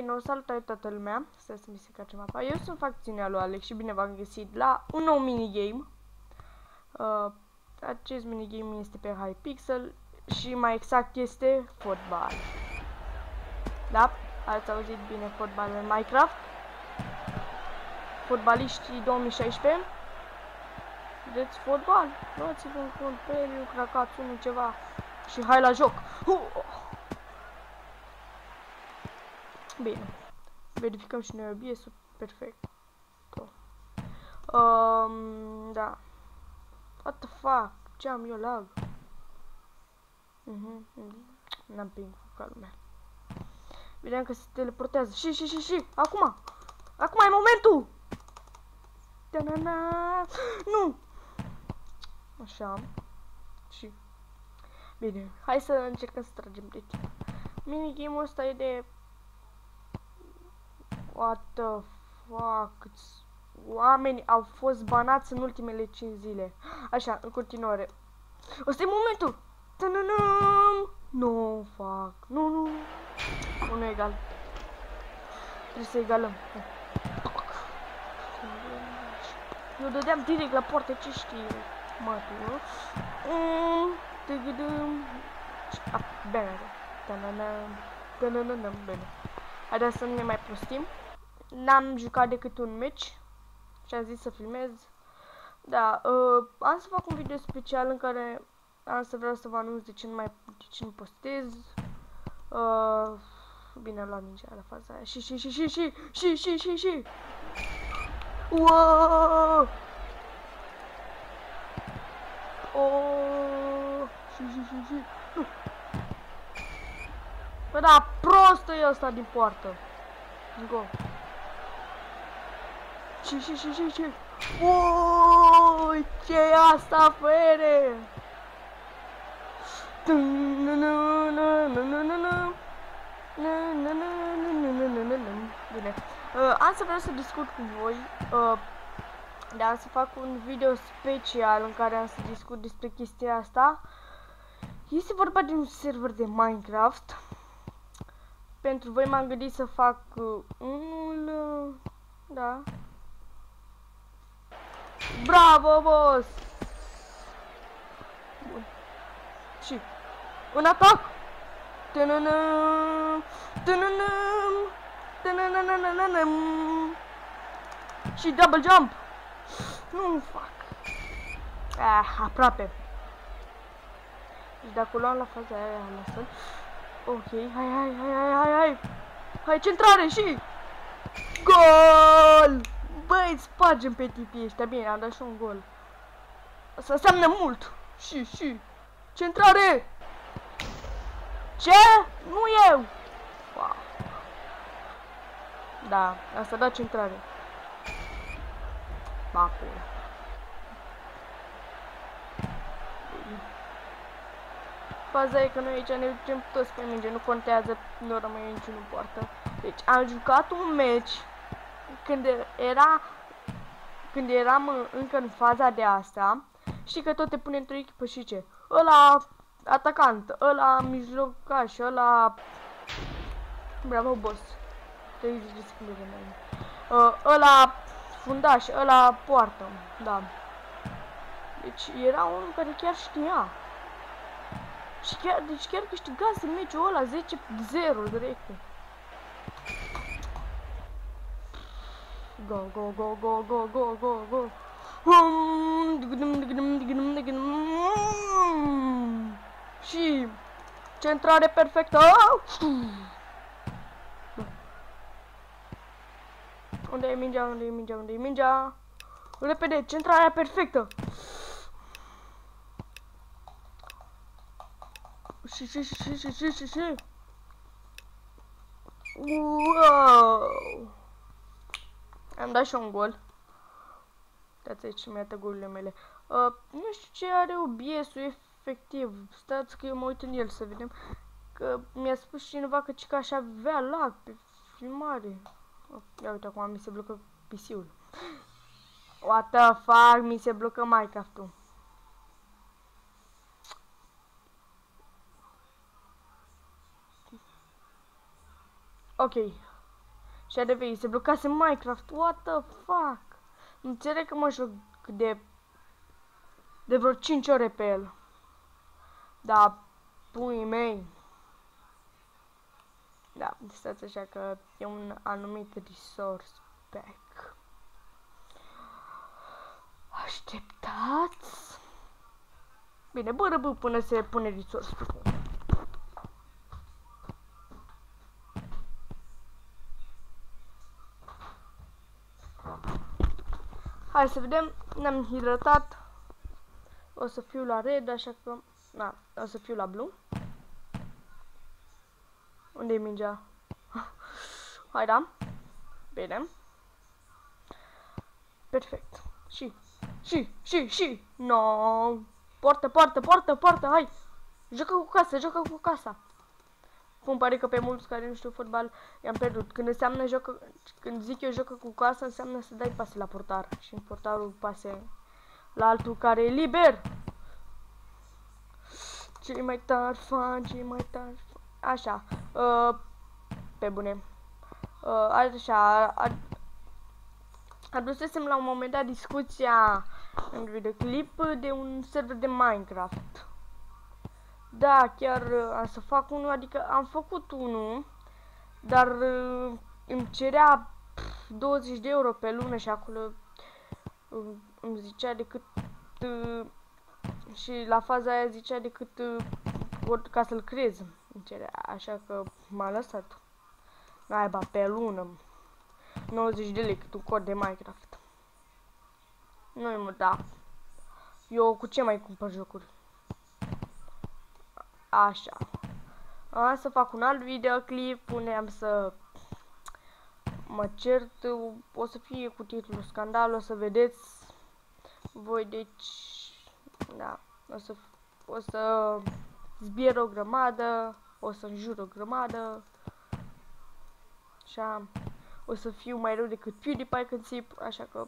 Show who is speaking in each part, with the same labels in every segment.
Speaker 1: No, salutare toată lumea, stai să mi se cace mapa. Eu sunt facțiunea lui Alex și bine v-am găsit la un nou minigame. Acest minigame este pe Hypixel și mai exact este fotbal. Da, ați auzit bine, fotbal în Minecraft. Fotbaliștii 2016. Vedeți fotbal? Luați-vă un cont pe el, cracați unul ceva și hai la joc. Bine. Verificăm și noi OBS-ul. Perfect. Da. What the fuck? Ce am eu lag? N-am ping ca lumea. Vedeam că se teleportează. Și. Acum! Acum e momentul! Ta-na-na! Nu! Așa. Și. Bine. Hai să încercăm să tragem de timp. Minigame-ul ăsta e de... What the fuck? Oamenii au fost banați în ultimele 5 zile. Așa, în continuare. Ăsta e momentul! Ta-na-na! No, fuck. Nu. Nu egal. Trebuie să egalăm. Eu dădeam direct la poartă, ce știi? Mă, tu, nu? Bine. Ta-na-na. Bine. Haideți să nu ne mai prostim. N-am jucat decât un meci și am zis să filmez. Da, am să fac un video special în care vreau să vă anunț de ce nu postez. Bine, am luat mingea la faza aia. Și. Wow! Oh! Și. Bă, da, prostă e ăsta din poartă. Go. Și. Oi, ce-i asta, fere? Bine. Am să vreau să discut cu voi. Dar am să fac un video special în care am să discut despre chestia asta. Este vorba de un server de Minecraft. Pentru voi m-am gândit să fac unul... Da. Bravo, boss! Bun. Și un atac! Și double jump! Nu fac! Aproape! Deci dacă o luam la faza aia, lasă. Ok, hai, centrare și... Gol! Băi, îți spargem pe tipii ăștia. Bine, am dat și un gol. Asta înseamnă mult. Și. Centrare! Ce? Nu eu! Wow. Da, asta da centrare. Bapul. Faza e că noi aici ne ducem toți pe minge, nu contează, nu rămâne niciunul în poartă. Deci am jucat un meci când eram încă în faza de asta. Știi că tot te pune într-o echipă și ce? Ăla atacant, ăla mijlocaș, ăla... Bravo, boss. 30 de secunde de mai. Ăla fundaș, ăla poartă, da. Deci era unul care chiar știa. Și chiar câștigase meciul ăla 10-0 direct. Go. Și centrare perfectă. Unde e mingea? Repede, centrarea perfectă. Și. Wow! Am dat și un gol. Uitați aici, mi-a dat golurile mele. Nu știu ce are OBS-ul efectiv. Stați că eu mă uit în el să vedem. Că mi-a spus cineva că aș avea lag pe filmare. Ia uite, acum mi se blocă PC-ul. What the fuck, mi se blocă Minecraft-ul. Ok. Și adevărat, se blocase Minecraft. What the fuck? Înțeleg că mă joc de vreo 5 ore pe el. Da, puii mei. Da, stați așa că e un anumit resource pack. Așteptați. Bine, bă, până se pune resource pack. Hai să vedem, ne-am hidratat. O să fiu la red, așa că... Na, o să fiu la blue. Unde e mingea? Hai, da. Bine. Perfect. Și. No. Poartă, hai. Joacă cu casa. Îmi pare că pe mulți care nu știu fotbal i-am pierdut. Când zic eu joacă cu casa, înseamnă să dai pase la portar. Și în portarul pase la altul care e liber. Cei mai tari fan. Așa. Pe bune. Așa. Adusesem la un moment dat discuția în videoclip de un server de Minecraft. Da, chiar am să fac unul, adică am făcut unul, dar îmi cerea 20 de euro pe lună și acolo îmi zicea decât și la faza aia zicea decât ca să-l creez, îmi cerea, așa că m-a lăsat. Naiba, pe lună 90 de lei cât un cod de Minecraft. Nu mă, da. Eu cu ce mai cumpăr jocuri? Așa. Am să fac un alt videoclip unde am să mă cert. O să fie cu titlul Scandal, o să vedeți voi, deci da, o să zbier o grămadă, o să înjur o grămadă. Așa, o să fiu mai rău decât PewDiePie când țip, așa că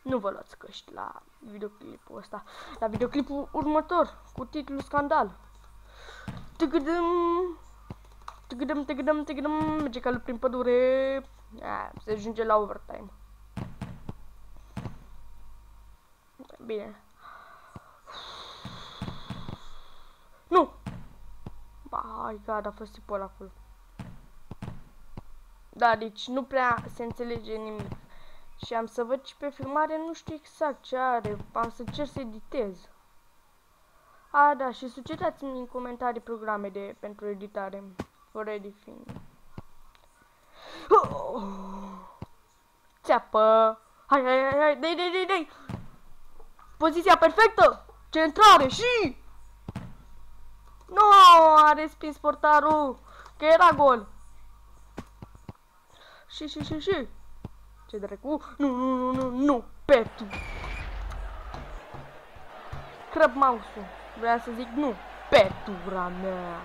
Speaker 1: nu vă luați căști la videoclipul ăsta. La videoclipul următor, cu titlul Scandal. Tăgădăm, merge calul prin pădure. Se ajunge la overtime. Bine. Nu! My God, a fost tipul ăla acolo. Da, deci nu prea se înțelege nimic. Și am să văd și pe filmare, nu știu exact ce are. Am să încerc să editez. A, da, și sugerați-mi în comentarii programe pentru editare. For editing. Țeapă! Hai, dai! Poziția perfectă! Centrare și... No, a respins portarul! Că era gol! Și... Ce dracu? Nu, Petu! Crăb mouse-ul. Vreau să zic nu, Petura mea.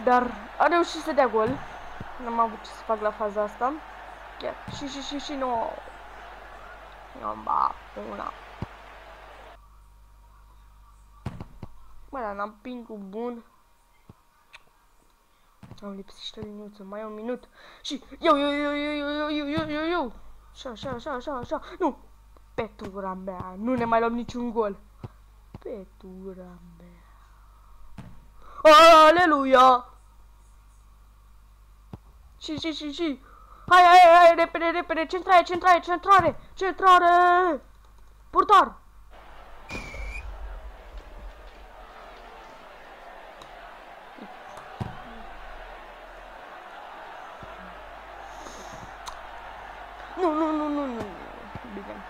Speaker 1: Dar a reușit să dea gol. N-am avut ce să fac la faza asta. Chiar. Și nu. Ba, una. Bă, dar n-am ping-ul bun. Am lipsit o liniuță, mai e un minut. Și eu. Așa. Nu. Petura mea. Nu ne mai luăm niciun gol. Petura mea. Aleluia! Și. Hai, repede. Centrare! Portar! Nu. Bine.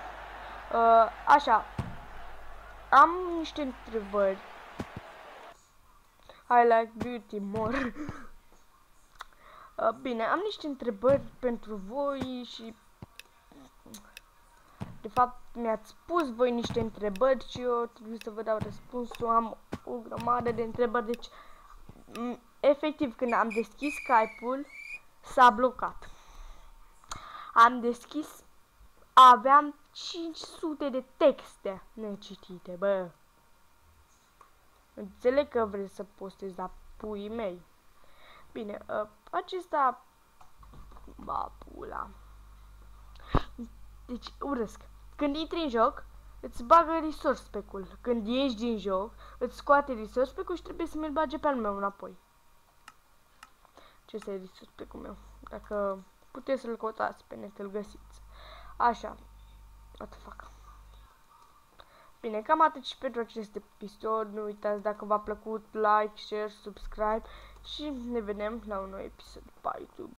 Speaker 1: Așa. Am niște întrebări. I like beauty more. Bine, am niște întrebări pentru voi și... De fapt, mi-ați spus voi niște întrebări și eu trebuie să vă dau răspunsul. Am o grămadă de întrebări, deci... Efectiv, când am deschis Skype-ul, s-a blocat. Am deschis... Aveam 500 de texte necitite, bă. Înțeleg că vreți să postez la puii mei. Bine, acesta... Ba, pula. Deci, urăsc. Când intri în joc, îți bagă resource pack-ul. Când ieși din joc, îți scoate resource pack-ul și trebuie să mi-l bage pe al meu înapoi. Ce este resource pack-ul meu? Dacă puteți să-l căutați pe net, îl găsiți. Așa. What the fuck. Bine, cam atât și pentru acest episod. Nu uitați dacă v-a plăcut, like, share, subscribe și ne vedem la un nou episod. Bye, YouTube!